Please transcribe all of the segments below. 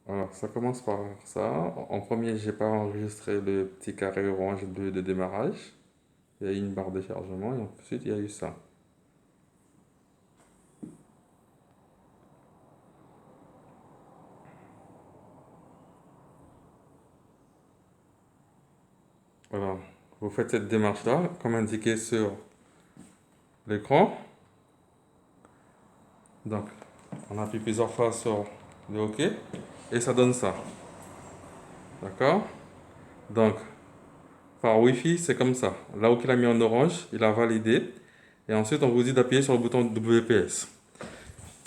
Alors, ça commence par ça. En premier, j'ai pas enregistré le petit carré orange de démarrage. Il y a eu une barre de chargement et ensuite il y a eu ça. Voilà. Vous faites cette démarche-là, comme indiqué sur l'écran. Donc, on appuie plusieurs fois sur le OK et ça donne ça. D'accord? Donc, par Wi-Fi, c'est comme ça. Là où il a mis en orange, il a validé. Et ensuite, on vous dit d'appuyer sur le bouton WPS.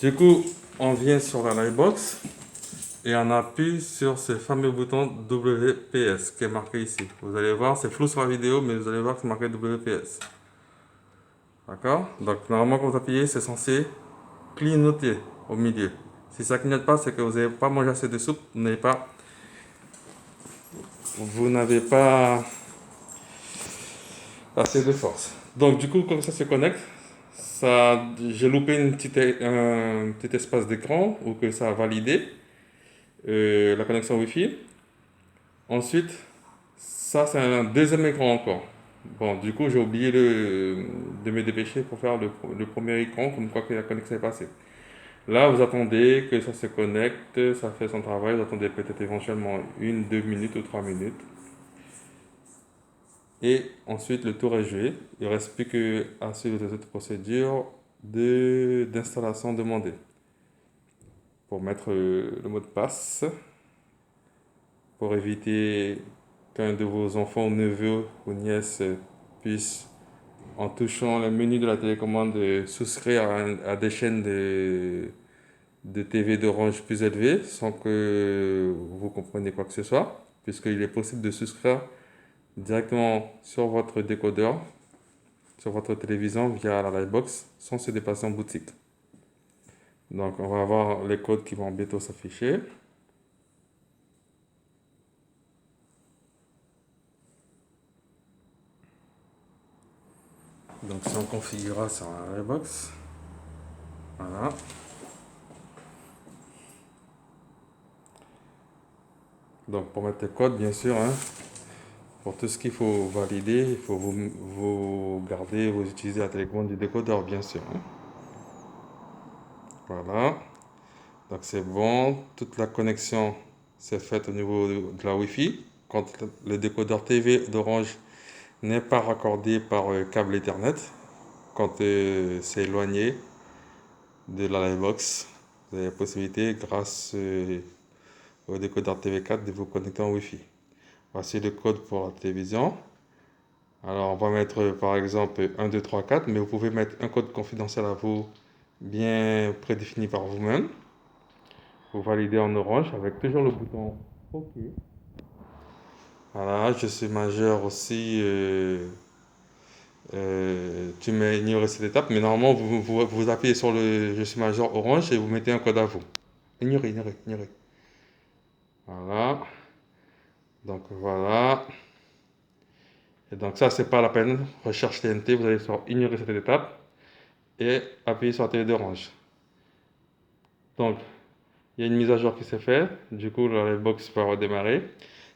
Du coup, on vient sur la Livebox et on appuie sur ce fameux bouton WPS qui est marqué ici. Vous allez voir, c'est flou sur la vidéo, mais vous allez voir que c'est marqué WPS. D'accord? Donc, normalement, quand vous appuyez, c'est censé clignoter au milieu. Si ça ne clignote pas, c'est que vous n'avez pas mangé assez de soupe, vous n'avez pas assez de force. Donc, du coup, quand ça se connecte, j'ai loupé un petit espace d'écran ou que ça a validé la connexion Wi-Fi. Ensuite, ça, c'est un deuxième écran encore. Bon, du coup, j'ai oublié de me dépêcher pour faire le premier écran, comme quoi que la connexion est passée. Là, vous attendez que ça se connecte, ça fait son travail, vous attendez peut-être éventuellement 1, 2 minutes ou 3 minutes. Et ensuite, le tour est joué. Il ne reste plus qu'à suivre cette procédure d'installation demandée. Pour mettre le mot de passe, pour éviter qu'un de vos enfants ou neveux ou nièces puisse, en touchant le menu de la télécommande, souscrire à des chaînes de TV d'Orange plus élevées sans que vous compreniez quoi que ce soit, puisqu'il est possible de souscrire directement sur votre décodeur, sur votre télévision via la Livebox sans se déplacer en boutique. Donc on va avoir les codes qui vont bientôt s'afficher. Donc si on configurera sur la Livebox, voilà. Donc pour mettre les codes, bien sûr, hein, pour tout ce qu'il faut valider, il faut vous garder, vous utiliser la télécommande du décodeur, bien sûr, hein. Voilà. Donc c'est bon, toute la connexion s'est faite au niveau de la Wi-Fi. Quand le décodeur TV d'Orange n'est pas raccordé par câble Ethernet, quand c'est éloigné de la Livebox, vous avez la possibilité, grâce au décodeur TV4, de vous connecter en Wi-Fi. Voici le code pour la télévision. Alors on va mettre par exemple 1, 2, 3, 4, mais vous pouvez mettre un code confidentiel à vous, bien prédéfini par vous-même. Vous validez en orange avec toujours le bouton OK. Voilà, je suis majeur aussi. Tu m'as ignoré cette étape, mais normalement, vous appuyez sur le je suis majeur orange et vous mettez un code à vous. Ignorez, ignorez, ignorez. Voilà. Donc voilà. Et donc ça, c'est pas la peine. Recherche TNT, vous allez sur ignorer cette étape et appuyer sur la télé d'orange. Donc, il y a une mise à jour qui s'est faite. Du coup, la box va redémarrer.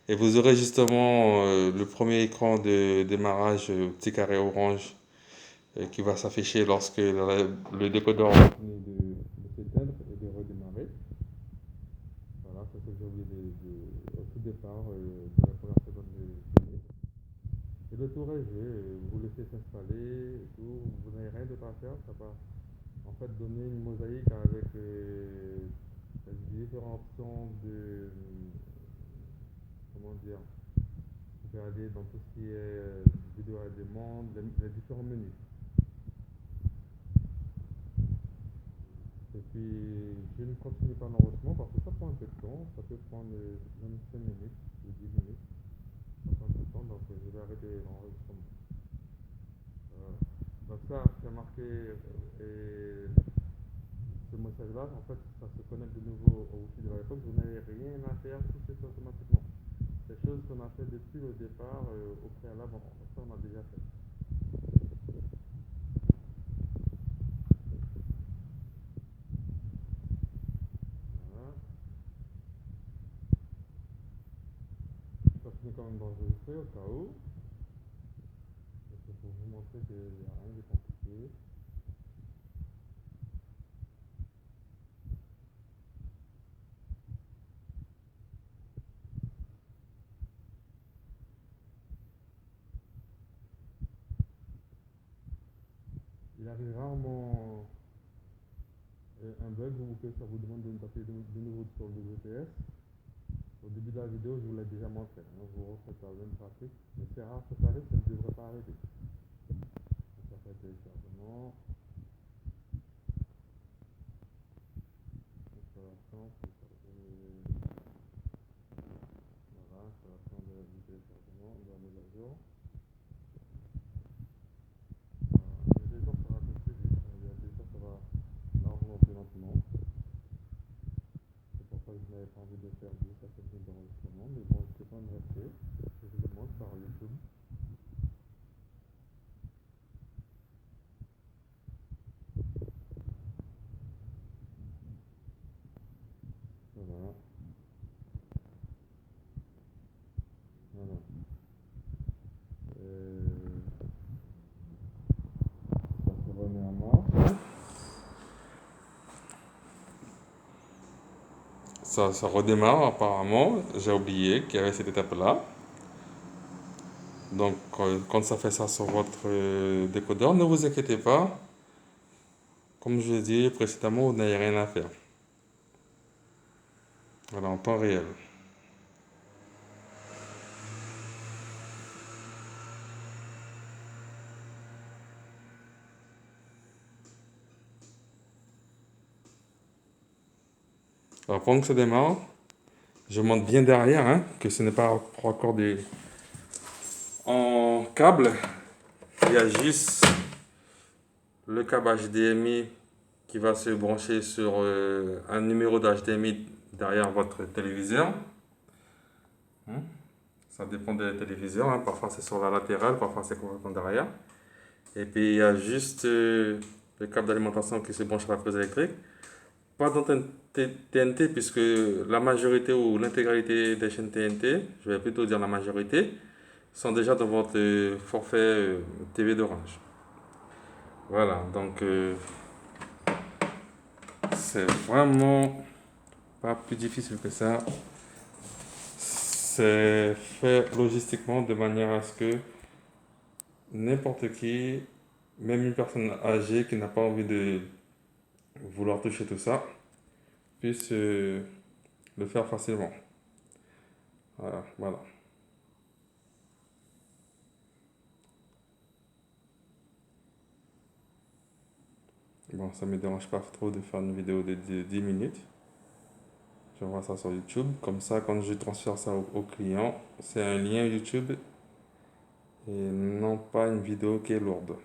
Et vous aurez justement le premier écran de démarrage, petit carré orange, qui va s'afficher lorsque le décodeur va finir de s'éteindre et de redémarrer. Voilà, c'est ce que j'ai oublié au tout départ de la première seconde de filmer. Et le tour est joué, vous laissez s'installer et tout, vous n'avez rien d'autre à faire, ça va en fait donner une mosaïque avec les différentes options comment dire, vous pouvez aller dans tout ce qui est vidéo à la demande, les différents menus. Et puis, je ne continue pas l'enregistrement parce que ça prend un peu de temps. Ça peut prendre 25 minutes ou 10 minutes. Ça prend un peu de temps, donc je vais arrêter l'enregistrement. Donc ça, c'est marqué ce message-là. En fait, ça se connecte de nouveau au Wi-Fi de l'époque. Vous n'avez rien à faire, tout se fait automatiquement. C'est choses qu'on a fait depuis le départ, au préalable. Ça, on a déjà fait. Voilà. continue quand même d'enregistrer au cas où. C'est pour vous montrer qu'il n'y a rien de compliqué. Il arrive rarement un bug où ça vous demande de taper de nouveau sur le GPS. Au début de la vidéo, je vous l'ai déjà montré. Hein, vous refaites la même pratique. Mais c'est rare que ça arrive, ça ne devrait pas arriver. Ça fait téléchargement. Installation, voilà, installation du téléchargement, de la mise à jour. Il y a des jours ça va un peu plus vite, il y a des jours ça va largement plus lentement. C'est pour ça que je n'avais pas envie de faire juste à cette ligne d'enregistrement, mais bon, je peux pas me rester. Je vous le montre par YouTube. Voilà. Voilà. Ça se remet en marche. Ça redémarre apparemment. J'ai oublié qu'il y avait cette étape-là. Donc, quand ça fait ça sur votre décodeur, ne vous inquiétez pas. Comme je l'ai dit précédemment, vous n'avez rien à faire. Voilà, en temps réel. Alors, pendant que ça démarre, je montre bien derrière hein, que ce n'est pas raccordé en câble. Il y a juste le câble HDMI qui va se brancher sur un numéro d'HDMI derrière votre téléviseur. Ça dépend des téléviseurs. Hein. Parfois c'est sur la latérale, parfois c'est complètement derrière. Et puis il y a juste le câble d'alimentation qui se branche à la prise électrique. Pas d'antenne TNT puisque la majorité ou l'intégralité des chaînes TNT, je vais plutôt dire la majorité, sont déjà dans votre forfait TV d'Orange. Voilà, donc c'est vraiment pas plus difficile que ça. C'est fait logistiquement de manière à ce que n'importe qui, même une personne âgée qui n'a pas envie de vouloir toucher tout ça, puisse le faire facilement. Voilà, voilà. Bon, ça me dérange pas trop de faire une vidéo de 10 minutes. J'envoie ça sur YouTube. Comme ça, quand je transfère ça au client, c'est un lien YouTube et non pas une vidéo qui est lourde.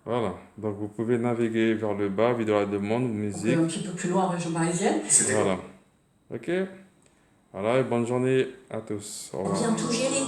Voilà, donc vous pouvez naviguer vers le bas, vidéo à la demande, musique. Un petit peu plus loin en région parisienne. Voilà. Ok. Voilà, et bonne journée à tous. Au revoir. Bien tout gérer.